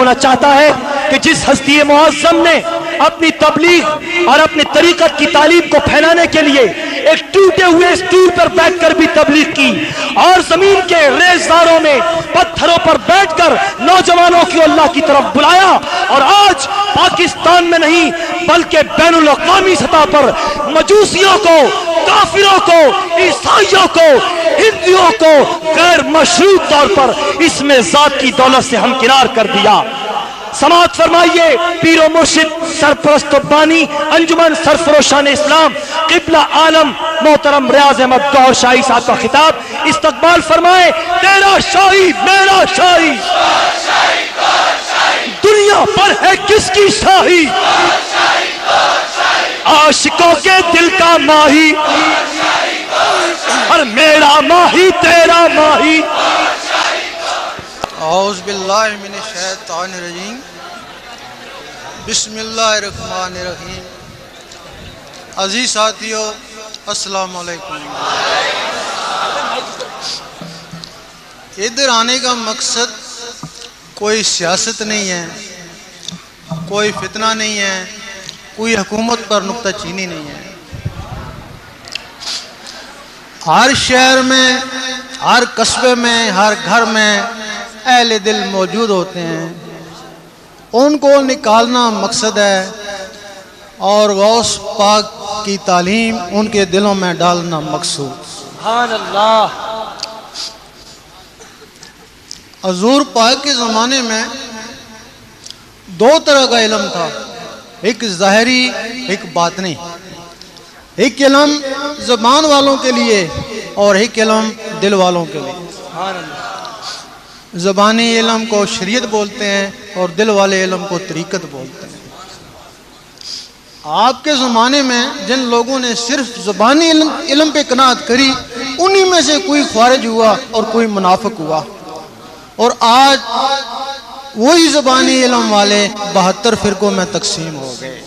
ہونا چاہتا ہے کہ جس ہستی معظم نے اپنی تبلیغ اور اپنے طریقت کی تعلیم کو پھیلانے کے لیے ایک ٹوٹے ہوئے اسٹول پر بیٹھ کر بھی تبلیغ کی اور زمین کے ریزداروں میں پتھروں پر بیٹھ کر نوجوانوں کو اللہ کی طرف بلایا، اور آج پاکستان میں نہیں بلکہ بین الاقوامی سطح پر مجوسیوں کو، کافروں کو، عیسائیوں کو، ہندوؤں کو غیر مشروط طور پر اس میں ذات کی دولت سے ہمکنار کر دیا۔ سماعت فرمائیے پیر و مرشد سرپرست و بانی انجمن سرفروشان اسلام قبلہ عالم محترم ریاض احمد گوہر شاہی صاحب کا خطاب استقبال فرمائے۔ تیرا شاہی میرا شاہی، دنیا پر ہے کس کی شاہی، عاشقوں کے دل کا ماہی، اور میرا ماہی تیرا ماہی۔ اعوذ باللہ من الشیطان الرجیم، بسم اللہ الرحمن الرحیم۔ عزیز ساتھیو، السلام علیکم۔ ادھر آنے کا مقصد کوئی سیاست نہیں ہے، کوئی فتنہ نہیں ہے، کوئی حکومت پر نکتہ چینی نہیں ہے۔ ہر شہر میں، ہر قصبے میں، ہر گھر میں اہل دل موجود ہوتے ہیں، ان کو نکالنا مقصد ہے اور غوث پاک کی تعلیم ان کے دلوں میں ڈالنا مقصود۔ سبحان اللہ۔ حضور پاک کے زمانے میں دو طرح کا علم تھا، ایک ظاہری ایک باطنی۔ ایک علم زبان والوں کے لیے اور ایک علم دل والوں کے لیے۔ سبحان اللہ۔ زبانی علم کو شریعت بولتے ہیں اور دل والے علم کو طریقت بولتے ہیں۔ آپ کے زمانے میں جن لوگوں نے صرف زبانی علم پہ قناعت کری، انہی میں سے کوئی خارج ہوا اور کوئی منافق ہوا، اور آج وہی زبانی علم والے 72 فرقوں میں تقسیم ہو گئے۔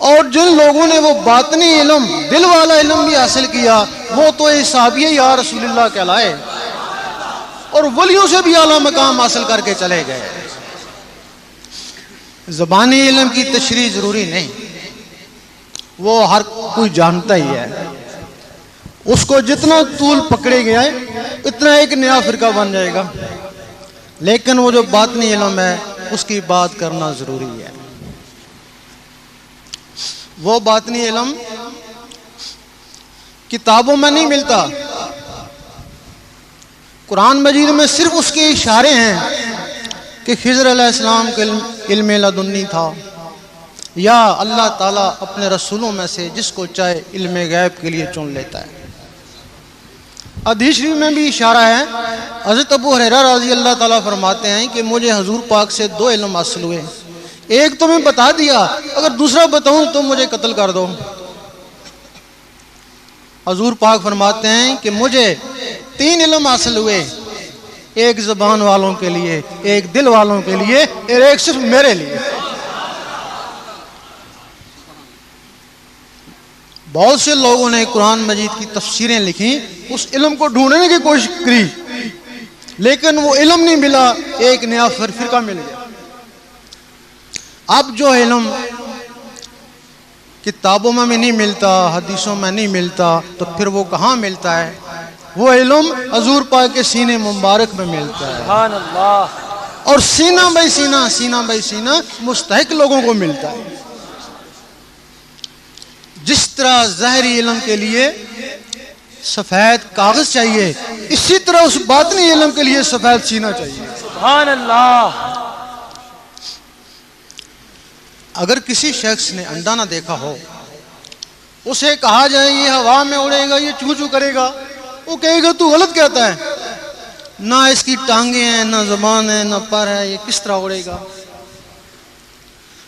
اور جن لوگوں نے وہ باطنی علم، دل والا علم بھی حاصل کیا، وہ تو صحابی یا رسول اللہ کہلائے اور ولیوں سے بھی اعلیٰ مقام حاصل کر کے چلے گئے۔ زبانی علم کی تشریح ضروری نہیں، وہ ہر کوئی جانتا ہی ہے، اس کو جتنا طول پکڑے گیا ہے اتنا ایک نیا فرقہ بن جائے گا، لیکن وہ جو باطنی علم ہے اس کی بات کرنا ضروری ہے۔ وہ باطنی علم کتابوں میں نہیں ملتا، قرآن مجید میں صرف اس کے اشارے ہیں کہ خضر علیہ السلام کے علم لدنی تھا، یا اللہ تعالیٰ اپنے رسولوں میں سے جس کو چاہے علم غیب کے لیے چن لیتا ہے۔ حدیث شریف میں بھی اشارہ ہے، حضرت ابو ہریرہ رضی اللہ تعالیٰ فرماتے ہیں کہ مجھے حضور پاک سے 2 علم حاصل ہوئے، ایک تو میں بتا دیا، اگر دوسرا بتاؤں تو مجھے قتل کر دو۔ حضور پاک فرماتے ہیں کہ مجھے 3 علم حاصل ہوئے، ایک زبان والوں کے لیے، ایک دل والوں کے لیے، اور ایک صرف میرے لیے۔ بہت سے لوگوں نے قرآن مجید کی تفسیریں لکھی، اس علم کو ڈھونڈنے کی کوشش کی، لیکن وہ علم نہیں ملا، ایک نیا فرقہ مل گیا۔ اب جو علم کتابوں میں نہیں ملتا، حدیثوں میں نہیں ملتا، تو پھر وہ کہاں ملتا ہے؟ وہ علم حضور پاک کے سینے مبارک میں ملتا ہے، سبحان اللہ۔ اور سینہ بائی سینہ، سینہ بائی سینہ مستحق لوگوں کو ملتا ہے۔ جس طرح ظاہری علم کے لیے سفید کاغذ چاہیے، اسی طرح اس باطنی علم کے لیے سفید سینہ چاہیے۔ سبحان اللہ۔ اگر کسی شخص نے انڈا نہ دیکھا ہو، اسے کہا جائے یہ ہوا میں اڑے گا، یہ چو چو کرے گا، وہ کہے گا تو غلط کہتا ہے، نہ اس کی ٹانگیں ہیں، نہ زبان ہے، نہ پر ہے، یہ کس طرح اڑے گا؟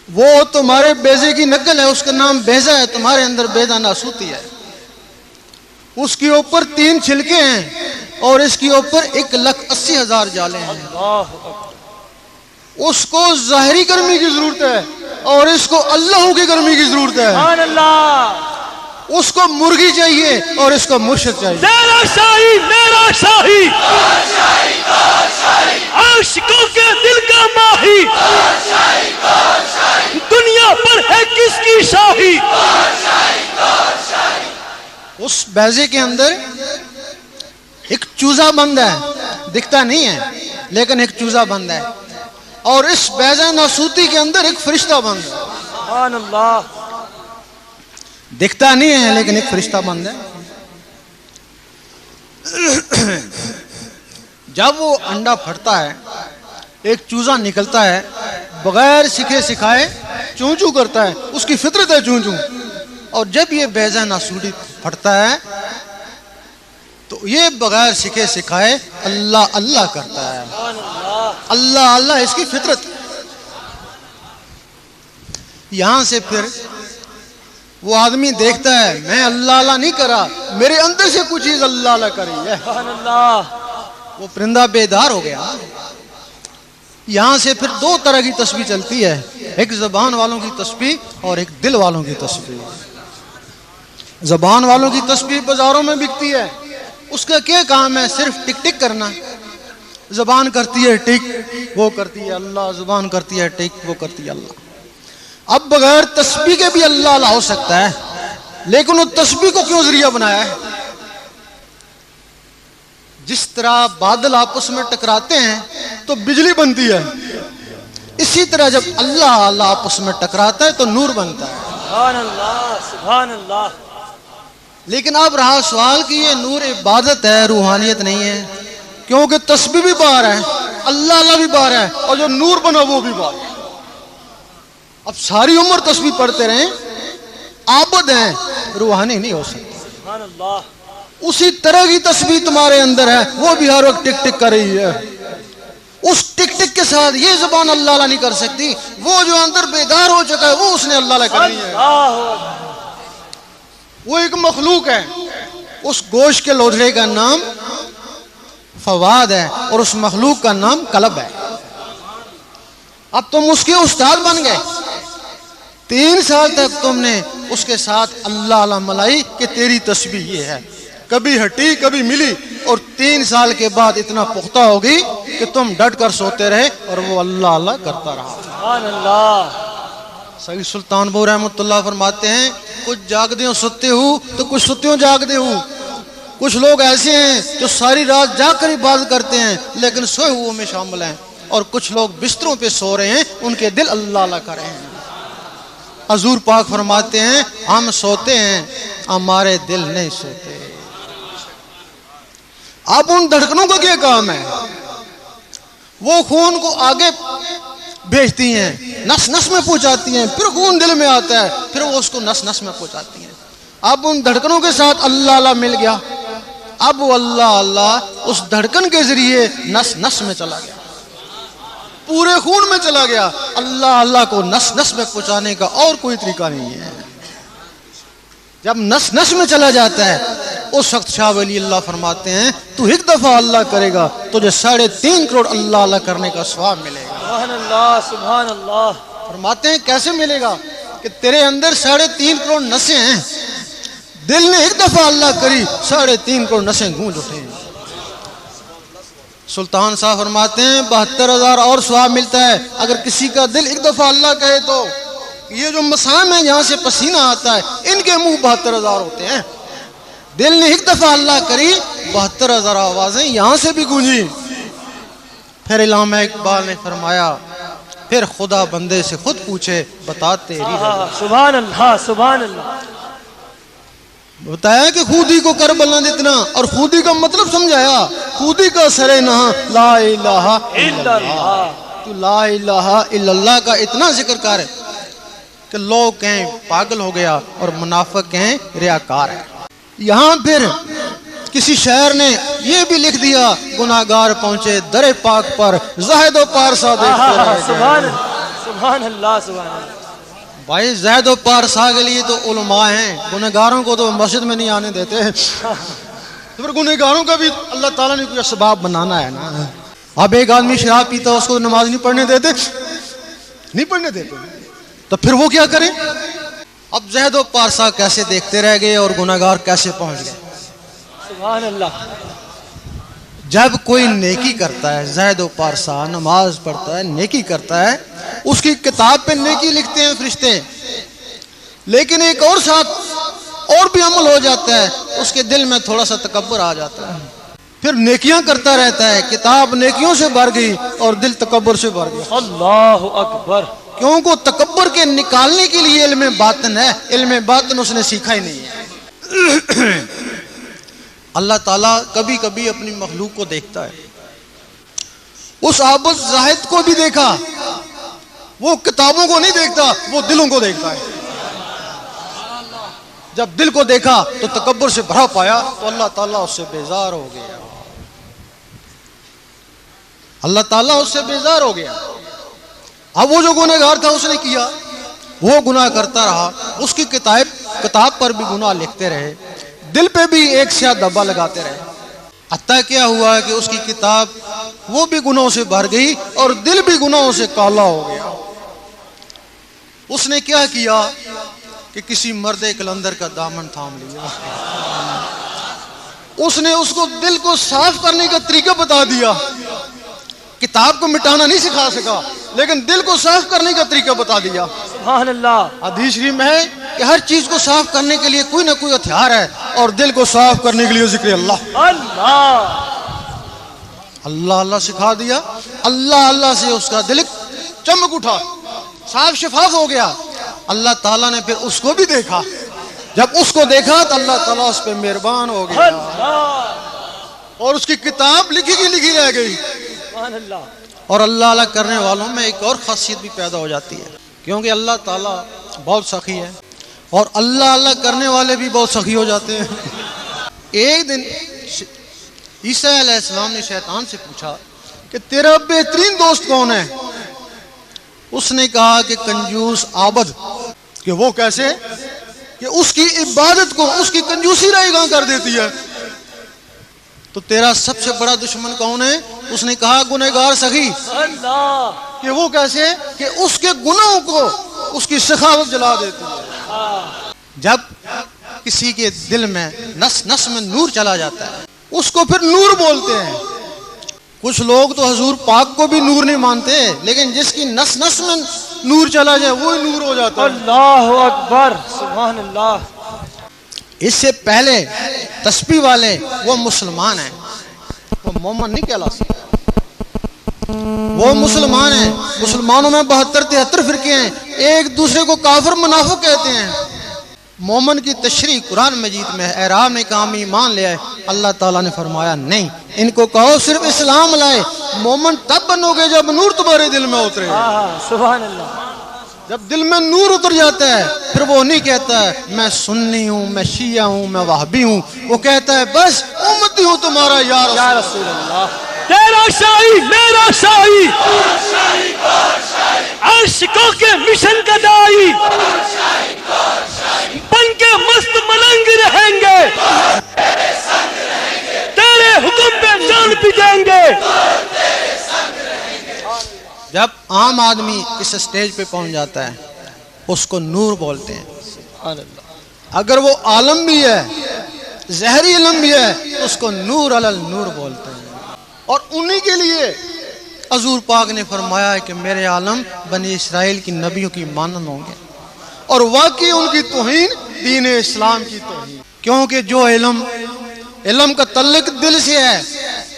وہ تمہارے بیضے کی نقل ہے، اس کا نام بیضہ ہے، تمہارے اندر بیضہ ناسوتی ہے، اس کے اوپر 3 چھلکے ہیں اور اس کے اوپر 1,80,000 جالیں ہیں۔ اس کو ظاہری گرمی کی ضرورت ہے اور اس کو اللہ کی گرمی کی ضرورت ہے۔ سبحان اللہ۔ اس کو مرغی چاہیے اور اس کو مرشد چاہیے۔ تیرا شاہی میرا شاہی، عاشقوں کے دل کا ماہی، بیضے کے اندر ایک چوزا بند ہے، دکھتا نہیں ہے لیکن ایک چوزا بند ہے، اور اس بیضہ ناسوتی کے اندر ایک فرشتہ بند ہے، سبحان اللہ، دکھتا نہیں ہے لیکن ایک فرشتہ بند ہے۔ جب وہ انڈا پھٹتا ہے، ایک چوزا نکلتا ہے، بغیر سکھے سکھائے چوں چوں کرتا ہے، اس کی فطرت ہے چوں چوں، اور جب یہ بیضہ ناسوتی پھٹتا ہے تو یہ بغیر سکھے سکھائے اللہ اللہ کرتا ہے، اللہ اللہ اس کی فطرت۔ یہاں سے پھر وہ آدمی دیکھتا ہے میں اللہ اللہ نہیں کرا، میرے اندر سے کچھ چیز اللہ اللہ کری ہے، سبحان اللہ، وہ پرندہ بیدار ہو گیا۔ یہاں سے پھر دو طرح کی تسبیح چلتی ہے، ایک زبان والوں کی تسبیح اور ایک دل والوں کی تسبیح۔ زبان والوں کی تسبیح بازاروں میں بکتی ہے، اس کا کیا کام ہے؟ صرف ٹک ٹک کرنا، زبان کرتی ہے ٹک، وہ کرتی ہے اللہ، زبان کرتی ہے ٹک، وہ کرتی ہے اللہ۔ اب بغیر تسبیح کے بھی اللہ اللہ ہو سکتا ہے، لیکن وہ تسبیح کو کیوں ذریعہ بنایا ہے؟ جس طرح بادل آپس میں ٹکراتے ہیں تو بجلی بنتی ہے، اسی طرح جب اللہ اللہ آپس میں ٹکراتا ہے تو نور بنتا ہے۔ سبحان اللہ، سبحان اللہ۔ لیکن اب رہا سوال کہ یہ نور عبادت ہے، روحانیت نہیں ہے، کیونکہ تسبیح بھی باہر ہے، اللہ اللہ بھی باہر ہے، اور جو نور بنا وہ بھی باہر ہے۔ اب ساری عمر تسبیح پڑھتے رہیں، عابد ہیں، روحانی نہیں ہو سکتے۔ سبحان اللہ، اسی طرح کی تسبیح تمہارے اندر ہے، وہ بھی ہر وقت ٹک ٹک کر رہی ہے، اس ٹک ٹک کے ساتھ یہ زبان اللہ اللہ نہیں کر سکتی، وہ جو اندر بیدار ہو چکا ہے وہ اس نے اللہ اللہ کرنی ہے۔ وہ ایک مخلوق ہے، اس گوشت کے لوتھڑے کا نام فواد ہے اور اس مخلوق کا نام قلب ہے۔ اب تم اس کے استاد بن گئے، 3 سال تک تم نے اس کے ساتھ اللہ اللہ ملائی کہ تیری تسبیح یہ ہے، کبھی ہٹی کبھی ملی، اور 3 سال کے بعد اتنا پختہ ہوگی کہ تم ڈٹ کر سوتے رہے اور وہ اللہ اللہ کرتا رہا۔ سبحان اللہ۔ سید سلطان بہو رحمۃ اللہ فرماتے ہیں کچھ جاگتے ہو ستے ہو تو کچھ ستے ہو جاگتے ہو، کچھ لوگ ایسے ہیں جو ساری رات جاگ کر عبادت کرتے ہیں لیکن سوئے ہوئے میں شامل ہیں، اور کچھ لوگ بستروں پہ سو رہے ہیں، ان کے دل اللہ اللہ کر رہے ہیں۔ حضور پاک فرماتے ہیں ہم سوتے ہیں ہمارے دل نہیں سوتے۔ اب ان دھڑکنوں کا کیا کام ہے؟ وہ خون کو آگے بھیجتی ہیں، نس نس میں پہنچاتی ہیں، پھر خون دل میں آتا ہے، پھر وہ اس کو نس نس میں پہنچاتی ہیں۔ اب ان دھڑکنوں کے ساتھ اللہ اللہ مل گیا، اب وہ اللہ اللہ اس دھڑکن کے ذریعے نس نس میں چلا گیا، پورے خون میں چلا گیا۔ اللہ اللہ کو نس نس میں پہنچانے کا اور کوئی طریقہ نہیں ہے۔ جب نس نس میں چلا جاتا ہے اس وقت شاہ ولی اللہ فرماتے ہیں تو ایک دفعہ اللہ کرے گا تجھے 3.5 کروڑ اللہ اللہ کرنے کا ثواب ملے گا۔ سبحان اللہ، سبحان اللہ۔ فرماتے ہیں کیسے ملے گا؟ کہ تیرے اندر 3.5 کروڑ نسیں ہیں، دل نے ایک دفعہ اللہ کری 3.5 کروڑ نسیں گونج اٹھیں۔ سلطان صاحب فرماتے ہیں 72,000 اور ثواب ملتا ہے اگر کسی کا دل ایک دفعہ اللہ کہے تو۔ یہ جو مسام ہے جہاں سے پسینہ آتا ہے ان کے منہ 72,000 ہوتے ہیں، دل نے ایک دفعہ اللہ کری 72,000 آوازیں یہاں سے بھی گونجی۔ پھر علامہ اقبال نے فرمایا پھر خدا بندے سے خود پوچھے بتا تیری رضا۔ سبحان اللہ، سبحان اللہ۔ بتایا کہ خودی کو کر بلند اتنا، اور خودی کا مطلب سمجھایا، خودی کا سرے نہ لا الہ الا اللہ، تو لا الہ الا اللہ کا اتنا ذکر کر کہ لوگ کہیں پاگل ہو گیا اور منافق کہیں ریاکار ہے۔ یہاں پھر کسی شاعر نے یہ بھی لکھ دیا گناہگار پہنچے در پاک پر زاہد و پارسا دیکھتے رہ گئے۔ سبحان اللہ، سبحان اللہ۔ بھائی زاہد و پارسا کے لیے تو علماء ہیں، گناہگاروں کو تو مسجد میں نہیں آنے دیتے، تو پھر گناہگاروں کا بھی اللہ تعالیٰ نے کوئی اسباب بنانا ہے نا۔ اب ایک آدمی شراب پیتا اس کو نماز نہیں پڑھنے دیتے، تو پھر وہ کیا کریں؟ اب زہد و پارسا کیسے دیکھتے رہ گئے اور گناہگار کیسے پہنچ گئے؟ سبحان اللہ۔ جب کوئی نیکی کرتا ہے، زہد و پارسا نماز پڑھتا ہے، نیکی کرتا ہے، اس کی کتاب پہ نیکی لکھتے ہیں فرشتے، لیکن ایک اور ساتھ اور بھی عمل ہو جاتا ہے، اس کے دل میں تھوڑا سا تکبر آ جاتا ہے، پھر نیکیاں کرتا رہتا ہے، کتاب نیکیوں سے بھر گئی اور دل تکبر سے بھر گیا۔ اللہ اکبر۔ کیونکہ تکبر کے نکالنے کے لیے علم باطن ہے، علم باطن اس نے سیکھا ہی نہیں ہے۔ اللہ تعالیٰ کبھی کبھی اپنی مخلوق کو دیکھتا ہے، اس عابد زاہد کو بھی دیکھا، وہ کتابوں کو نہیں دیکھتا، وہ دلوں کو دیکھتا ہے۔ جب دل کو دیکھا تو تکبر سے بھرا پایا تو اللہ تعالیٰ اس سے بیزار ہو گیا، اللہ تعالیٰ اس سے بیزار ہو گیا۔ اب وہ جو گنہگار تھا اس نے کیا، وہ گناہ کرتا رہا، اس کی کتاب پر بھی گناہ لکھتے رہے، دل پہ بھی ایک سیاہ دھبا لگاتے رہے، حتیٰ کیا ہوا کہ اس کی کتاب وہ بھی گناہوں سے بھر گئی اور دل بھی گناہوں سے کالا ہو گیا۔ اس نے کیا کیا کہ کسی مرد کلندر کا دامن تھام لیا، اس نے اس کو دل کو صاف کرنے کا طریقہ بتا دیا۔ کتاب کو مٹانا نہیں سکھا سکا لیکن دل کو صاف کرنے کا طریقہ بتا دیا۔ سبحان اللہ۔ حدیث شریف میں ہے کہ ہر چیز کو صاف کرنے کے لیے کوئی نہ کوئی ہتھیار ہے، اور دل کو صاف کرنے کے لیے ذکر اللہ اللہ اللہ سکھا دیا۔ اللہ اللہ سے اس کا دل چمک اٹھا، صاف شفاف ہو گیا۔ اللہ تعالیٰ نے پھر اس کو بھی دیکھا، جب اس کو دیکھا تو اللہ تعالیٰ اس پہ مہربان ہو گیا اور اس کی کتاب لکھی کی لکھی رہ گئی۔ اور اللہ اللہ کرنے والوں میں ایک اور خاصیت بھی پیدا ہو جاتی ہے، کیونکہ اللہ تعالیٰ بہت سخی ہے اور اللہ اللہ کرنے والے بھی بہت سخی ہو جاتے ہیں۔ ایک دن عیسیٰ علیہ السلام نے شیطان سے پوچھا کہ تیرا بہترین دوست کون ہے؟ اس نے کہا کہ کنجوس عابد۔ کہ وہ کیسے؟ کہ اس کی عبادت کو اس کی کنجوسی رائیگاں کر دیتی ہے۔ تو تیرا سب سے بڑا دشمن کون ہے؟ اس نے کہا گنہگار سخی۔ کہ وہ کیسے؟ کہ اس کے گناہوں کو اس کی سخاوت جلا دیتی ہے۔ جب کسی کے دل میں نس نس میں نور چلا جاتا ہے اس کو پھر نور بولتے ہیں۔ کچھ لوگ تو حضور پاک کو بھی نور نہیں مانتے، لیکن جس کی نس نس میں نور چلا جائے وہی نور ہو جاتا ہے۔ اللہ اکبر، سبحان اللہ۔ اس سے پہلے تسبیح والے وہ مسلمان ہیں، وہ مومن نہیں کہلا سکتے، وہ مسلمان ہیں۔ مسلمانوں میں 72-73 فرقے ہیں، ایک دوسرے کو کافر منافق کہتے ہیں۔ مومن کی تشریح قرآن مجید میں ہے۔ اعراب نے کہا ہم ایمان لے آئے، اللہ تعالیٰ نے فرمایا نہیں، ان کو کہو صرف اسلام لائے۔ مومن تب بنو گے جب نور تمہارے دل میں اترے۔ سبحان اللہ۔ جب دل میں نور اتر جاتا ہے پھر وہ نہیں کہتا ہے میں سنی ہوں، میں شیعہ ہوں، میں وہابی ہوں، وہ کہتا ہے بس امتی ہوں تمہارا یا رسول اللہ۔ تیرا شاہی میرا شاہی، عاشقوں کے مشن کا دائی، بن کے مست ملنگ رہیں گے، تیرے حکم پہ جان بھی دیں گے۔ جب عام آدمی اس اسٹیج پہ پہنچ جاتا ہے اس کو نور بولتے ہیں۔ اگر وہ عالم بھی ہے، ظاہری علم بھی ہے، تو اس کو نور علی النور بولتے ہیں۔ اور انہی کے لیے حضور پاک نے فرمایا ہے کہ میرے عالم بنی اسرائیل کی نبیوں کی مانند ہوں گے، اور واقعی ان کی توہین دین اسلام کی توہین، کیونکہ جو علم کا تعلق دل سے ہے،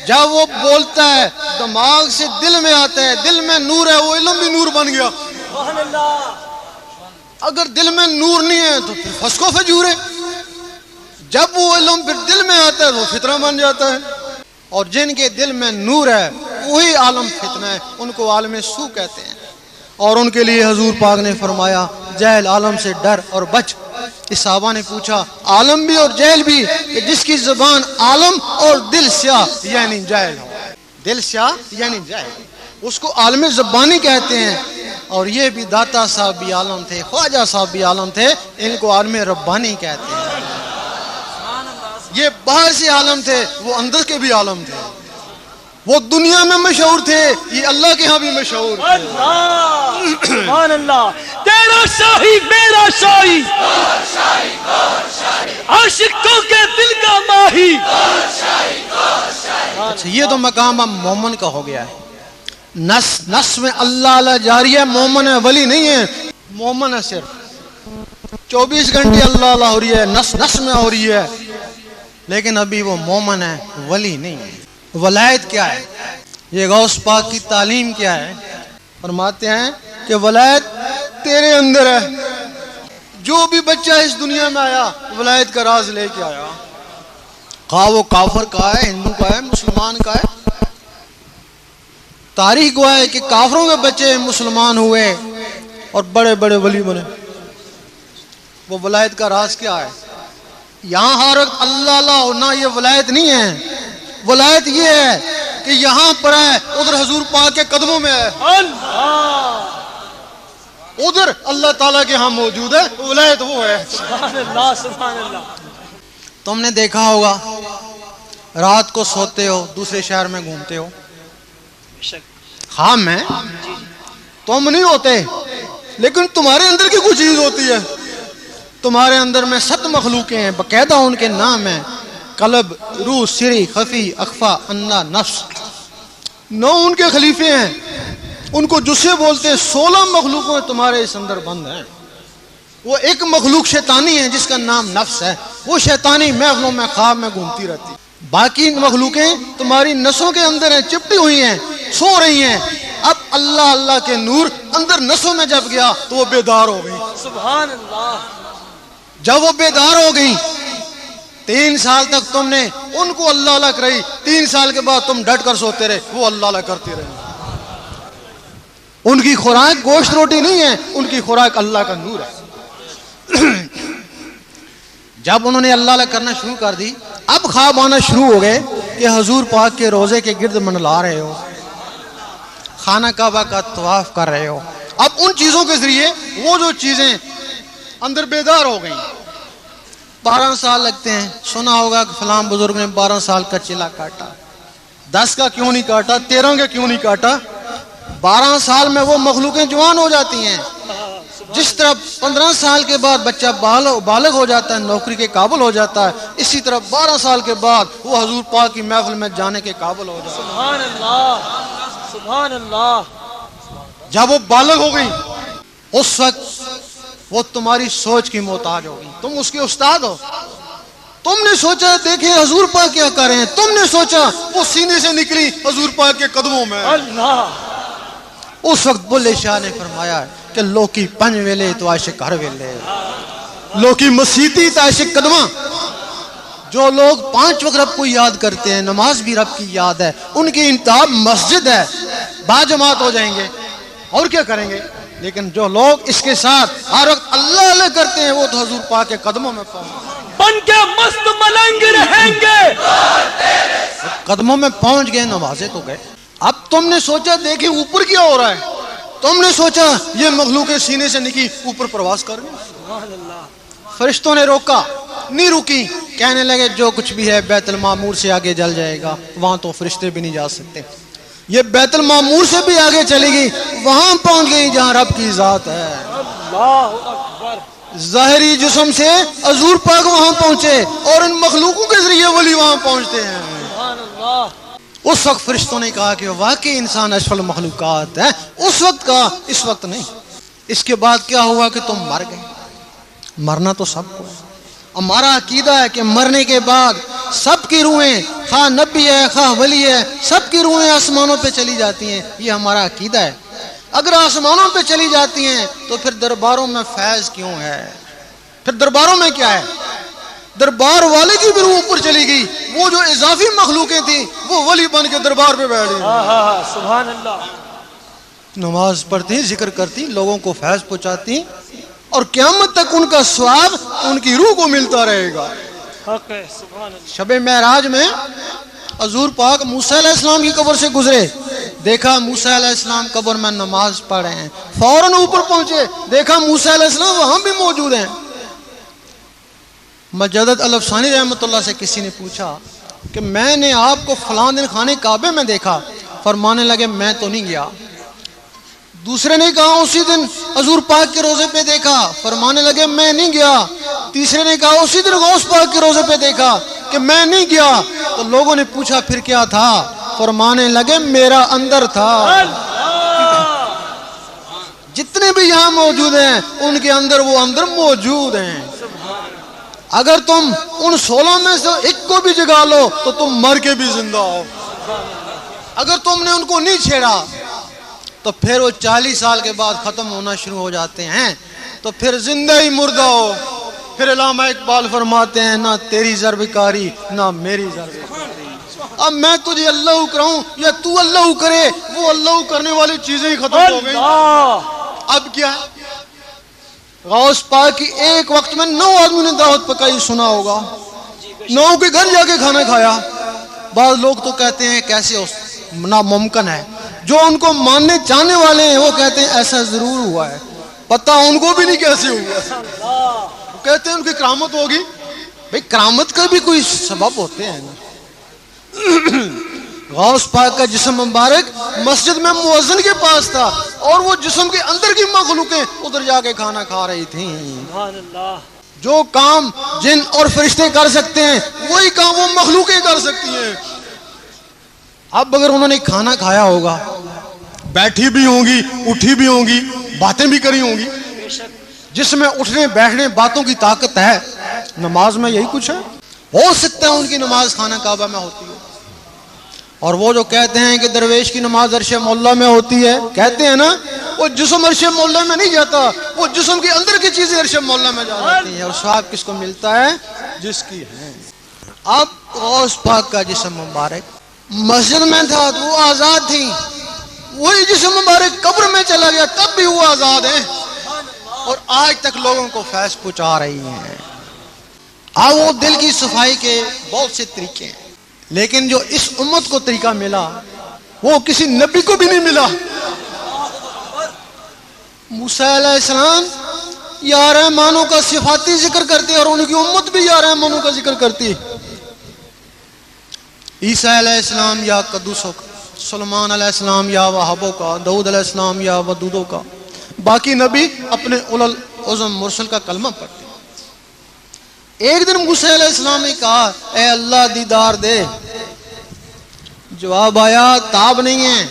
جب وہ بولتا ہے دماغ سے دل میں آتا ہے، دل میں نور ہے، وہ علم بھی نور بن گیا۔ اگر دل میں نور نہیں ہے تو پھر فسق و فجور ہے۔ جب وہ علم پھر دل میں آتا ہے وہ فتنہ بن جاتا ہے، اور جن کے دل میں نور ہے وہی عالم فتنہ ہے، ان کو عالم سو کہتے ہیں۔ اور ان کے لیے حضور پاک نے فرمایا جہل عالم سے ڈر اور بچ۔ اس صحابہ نے پوچھا عالم بھی اور جہل بھی، کہ جس کی زبان عالم اور دل سیاہ یعنی جاہل ہو۔ دل سیاہ یعنی جاہل، اس کو عالم زبانی کہتے ہیں۔ اور یہ بھی داتا صاحب بھی عالم تھے، خواجہ صاحب بھی عالم تھے، ان کو عالم ربانی کہتے ہیں۔ یہ باہر سے عالم تھے، وہ اندر کے بھی عالم تھے۔ وہ دنیا میں مشہور تھے، یہ اللہ کے ہاں بھی مشہور تھے۔ سبحان اللہ۔ تیرا شاہی میرا شاہی، عاشقوں کے دل کا ماہی۔ اچھا یہ تو مقام اب مومن کا ہو گیا ہے۔ نس میں اللہ اللہ جاری ہے، مومن ہے، ولی نہیں ہے۔ مومن ہے صرف 24 گھنٹے اللہ اللہ ہو رہی ہے، نس میں ہو رہی ہے۔ لیکن ابھی وہ مومن ہے، ولی نہیں ہے۔ ولایت کیا ہے؟ یہ غوث پاک کی تعلیم کیا ہے؟ فرماتے ہیں کہ ولایت تیرے اندر ہے۔ جو بھی بچہ اس دنیا میں آیا ولایت کا راز لے کے آیا، خواہ وہ کافر کا ہے، ہندو کا ہے، مسلمان کا ہے۔ تاریخ گواہ ہے کہ کافروں کے بچے مسلمان ہوئے اور بڑے بڑے ولی بنے۔ وہ ولایت کا راز کیا ہے؟ یہاں ہر وقت اللہ اللہ ہونا یہ ولایت نہیں ہے۔ ولایت یہ ہے کہ یہاں پر ہے، ادھر حضور پاک کے قدموں میں ہے، ادھر اللہ تعالیٰ کے ہاں موجود ہے، ولایت وہ ہے۔ سبحان اللہ سبحان اللہ۔ تم نے دیکھا ہوگا رات کو سوتے ہو، دوسرے شہر میں گھومتے ہو، خام ہے، تم نہیں ہوتے لیکن تمہارے اندر کی کچھ چیز ہوتی ہے۔ تمہارے اندر میں 7 مخلوقیں ہیں، باقاعدہ ان کے نام ہیں، قلب، روح، سری، خفی، اخفا، انا، نفس۔ 9 ان کے خلیفے ہیں، ان کو جسے بولتے ہیں۔ 16 مخلوقوں تمہارے اس اندر بند ہیں۔ وہ ایک مخلوق شیطانی ہے جس کا نام نفس ہے، وہ شیطانی محفلوں میں خواب میں گھومتی رہتی۔ باقی مخلوقیں تمہاری نسوں کے اندر ہیں، چپٹی ہوئی ہیں، سو رہی ہیں۔ اب اللہ اللہ کے نور اندر نسوں میں جب گیا تو وہ بیدار ہو گئی۔ سبحان اللہ۔ جب وہ بیدار ہو گئی، 3 سال تک تم نے ان کو اللہ اللہ کرائی، 3 سال کے بعد تم ڈٹ کر سوتے رہے، وہ اللہ اللہ کرتے رہے۔ ان کی خوراک گوشت روٹی نہیں ہے، ان کی خوراک اللہ کا نور ہے۔ جب انہوں نے اللہ اللہ کرنا شروع کر دی، اب خواب آنا شروع ہو گئے کہ حضور پاک کے روزے کے گرد منڈلا رہے ہو، خانہ کعبہ کا طواف کر رہے ہو۔ اب ان چیزوں کے ذریعے وہ جو چیزیں اندر بیدار ہو گئیں۔ 12 سال لگتے ہیں، سنا ہوگا کہ فلاں بزرگ نے 12 سال کا چلا کاٹا، 10 کا کیوں نہیں کاٹا، 13 کا کیوں نہیں کاٹا؟ 12 سال میں وہ مخلوقیں جوان ہو جاتی ہیں۔ جس طرح 15 سال کے بعد بچہ بالغ ہو جاتا ہے، نوکری کے قابل ہو جاتا ہے، اسی طرح 12 سال کے بعد وہ حضور پاک کی محفل میں جانے کے قابل ہو جاتا ہے۔ سبحان اللہ سبحان اللہ۔ جب وہ بالغ ہو گئی، اس وقت وہ تمہاری سوچ کی محتاج ہو گئی، تم اس کے استاد ہو۔ تم نے سوچا دیکھیں حضور پاک کیا کر رہے ہیں، تم نے سوچا وہ سینے سے نکلی حضور پاک کے قدموں میں۔ اللہ۔ اس وقت بلے شاہ نے فرمایا کہ لوکی 5 ویلے تو عاشق ہر ویلے، لوکی مسیتی تو عاشق قدمہ۔ جو لوگ 5 وقت رب کو یاد کرتے ہیں، نماز بھی رب کی یاد ہے، ان کی انتہا مسجد ہے، باجماعت ہو جائیں گے اور کیا کریں گے۔ لیکن جو لوگ اس کے ساتھ ہر وقت اللہ اللہ کرتے ہیں، وہ تو حضور پاک کے قدموں میں بن کے مست ملنگ رہیں گے، قدموں میں پہنچ گئے، نمازیں تو گئے۔ اب تم نے سوچا دیکھیں اوپر کیا ہو رہا ہے، تم نے سوچا یہ مخلوق سینے سے نکلی اوپر پرواز کر گئی۔ فرشتوں نے روکا، نہیں رکی، کہنے لگے جو کچھ بھی ہے بیت المعمور سے آگے جل جائے گا، وہاں تو فرشتے بھی نہیں جا سکتے۔ یہ بیت المعمور سے بھی آگے چلے گی، وہاں پہنچ گئی جہاں رب کی ذات ہے۔ اللہ اکبر۔ ظاہری جسم سے حضور پاک وہاں پہنچے اور ان مخلوقوں کے ذریعے ولی وہاں پہنچتے ہیں۔ سبحان اللہ۔ اس وقت فرشتوں نے کہا کہ واقعی انسان اشرف المخلوقات ہے، اس وقت کہا، اس وقت نہیں۔ اس کے بعد کیا ہوا کہ تم مر گئے۔ مرنا تو سب کو ہے، ہمارا عقیدہ ہے کہ مرنے کے بعد سب کی روحیں، خواہ نبی ہے خواہ ولی ہے، سب کی روحیں آسمانوں پہ چلی جاتی ہیں، یہ ہمارا عقیدہ ہے۔ اگر آسمانوں پہ چلی جاتی ہیں تو پھر درباروں میں فیض کیوں ہے؟ پھر درباروں میں کیا ہے؟ دربار والے کی بھی روح اوپر چلی گئی، وہ جو اضافی مخلوقیں تھیں وہ ولی بن کے دربار پہ بیٹھ گئی۔ سبحان اللہ۔ نماز پڑھتی، ذکر کرتی، لوگوں کو فیض پہنچاتی، اور قیامت تک ان کا ثواب ان کی روح کو ملتا رہے گا۔ حق ہے، سبحان اللہ۔ شب معراج میں حضور پاک موسیٰ علیہ السلام کی قبر سے گزرے، دیکھا موسیٰ علیہ السلام قبر میں نماز پڑھ رہے ہیں، فوراً اوپر پہنچے، دیکھا موسیٰ علیہ السلام وہاں بھی موجود ہیں۔ مجدد الافسانی رحمۃ اللہ سے کسی نے پوچھا کہ میں نے آپ کو فلاں دن خانے کعبے میں دیکھا، فرمانے لگے میں تو نہیں گیا۔ دوسرے نے کہا اسی دن حضور پاک کے روزے پہ دیکھا، فرمانے لگے میں نہیں گیا۔ تیسرے نے کہا اسی دن غوث پاک کے روزے پہ دیکھا کہ میں نہیں گیا۔ تو لوگوں نے پوچھا پھر کیا تھا؟ فرمانے لگے میرا اندر تھا۔ جتنے بھی یہاں موجود ہیں ان کے اندر وہ اندر موجود ہیں۔ اگر تم ان 16 میں سے ایک کو بھی جگا لو تو تم مر کے بھی زندہ ہو. اگر تم نے ان کو نہیں چھیڑا تو پھر وہ 40 سال کے بعد ختم ہونا شروع ہو جاتے ہیں, تو پھر زندہ ہی مردہ ہو. پھر علامہ اقبال فرماتے ہیں نہ تیری ضرب کاری نہ میری ضرب کاری. اب میں تجھے اللہ کراؤں یا تو اللہ کرے, وہ اللہ کرنے والی چیزیں ہی ختم ہو گئی. اب کیا ہے؟ غوث پاک کی ایک وقت میں 9 آدمی نے دعوت پکائی, سنا ہوگا. 9 کے گھر جا کے کھانا کھایا. بعض لوگ تو کہتے ہیں کیسے ناممکن ہے. جو ان کو ماننے چاہنے والے ہیں وہ کہتے ہیں ایسا ضرور ہوا ہے. پتہ ان کو بھی نہیں کیسے ہوا. وہ کہتے ہیں ان کی کرامت ہوگی. بھئی کرامت کا بھی کوئی سبب ہوتے ہیں نا. غوث پاک کا جسم مبارک مسجد میں مؤذن کے پاس تھا, اور وہ جسم کے اندر کی مخلوقیں ادھر جا کے کھانا کھا رہی تھیں. جو کام جن اور فرشتے کر سکتے ہیں وہی کام وہ مخلوقیں کر سکتی ہیں. اب اگر انہوں نے کھانا کھایا ہوگا, بیٹھی بھی ہوں گی, اٹھی بھی ہوں گی, باتیں بھی کری ہوں گی. جس میں اٹھنے بیٹھنے باتوں کی طاقت ہے, نماز میں یہی کچھ ہے. ہو سکتا ہے ان کی نماز خانہ کعبہ میں ہوتی ہو. اور وہ جو کہتے ہیں کہ درویش کی نماز عرش مولا میں ہوتی ہے, کہتے ہیں نا وہ جسم عرش مولا میں نہیں جاتا, وہ جسم کے اندر کی چیزیں عرش مولا میں جاتی ہیں. اور ثواب کس کو ملتا ہے؟ جس کی ہے. اب غوث پاک کا جسم مبارک مسجد میں تھا تو وہ آزاد تھی, وہی جسم مبارک قبر میں چلا گیا تب بھی وہ آزاد ہے, اور آج تک لوگوں کو فیض پہنچا رہی ہیں. اب وہ دل کی صفائی کے بہت سے طریقے ہیں, لیکن جو اس امت کو طریقہ ملا وہ کسی نبی کو بھی نہیں ملا. موسیٰ علیہ السلام یا رحمانوں کا صفاتی ذکر کرتے اور ان کی امت بھی یا رحمانوں کا ذکر کرتی. عیسیٰ علیہ السلام یا قدوسوں کا, سلیمان علیہ السلام یا وہابوں کا, داؤد علیہ السلام یا ودودوں کا. باقی نبی اپنے اولو العزم مرسل کا کلمہ پڑھتے. ایک دن موسیٰ علیہ السلام نے کہا اے اللہ دیدار دے. جواب آیا تاب نہیں ہے.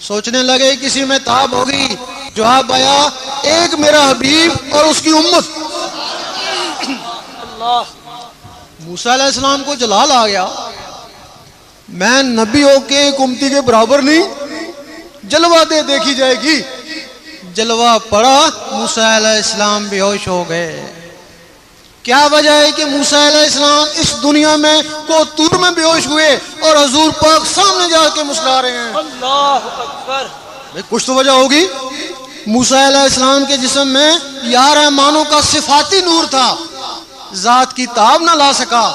سوچنے لگے کسی میں تاب ہوگی. جواب آیا ایک میرا حبیب اور اس کی امت. موسیٰ علیہ السلام کو جلال آ گیا, میں نبی ہو کے ایک امتی کے برابر نہیں, جلوہ دے دیکھی جائے گی. جلوہ پڑا, موسیٰ علیہ السلام بے ہوش ہو گئے. کیا وجہ ہے کہ موسیٰ علیہ السلام اس دنیا میں کو طور میں بے ہوش ہوئے اور حضور پاک سامنے جا کے مسکرا رہے ہیں؟ اللہ اکبر. کچھ تو وجہ ہوگی. موسیٰ علیہ السلام کے جسم میں یا رحمانوں کا صفاتی نور تھا, ذات کی تاب نہ لا سکا.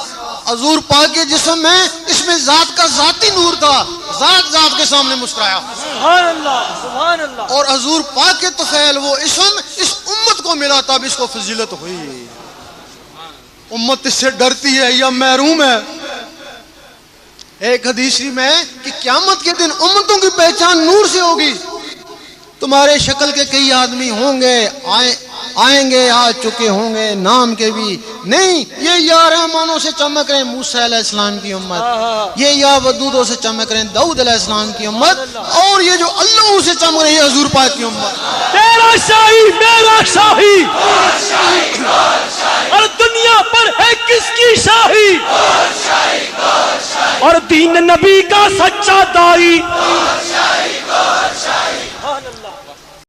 حضور پاک کے جسم میں اس میں ذات کا ذاتی نور تھا, ذات کے سامنے مسکرایا. سبحان اللہ سبحان اللہ. اور حضور پاک کے طفیل وہ اسم اس امت کو ملا, تب اس کو فضیلت ہوئی. امت اس سے ڈرتی ہے یا محروم ہے. ایک حدیث میں کہ قیامت کے دن امتوں کی پہچان نور سے ہوگی. تمہارے شکل کے کئی آدمی ہوں گے, آئیں گے, آ چکے ہوں گے, نام کے بھی نہیں. یہ یا رحمانوں سے چمک رہے ہیں موسیٰ علیہ السلام کی امت, یہ یا ودودوں سے چمک رہے ہیں داؤد علیہ السلام کی امت, اور یہ جو اللہ سے چمک رہی ہے حضور پاک کی امت. تیرا شاہی میرا شاہی, اور دنیا پر ہے کس کی شاہی, اور دین نبی کا سچا دائی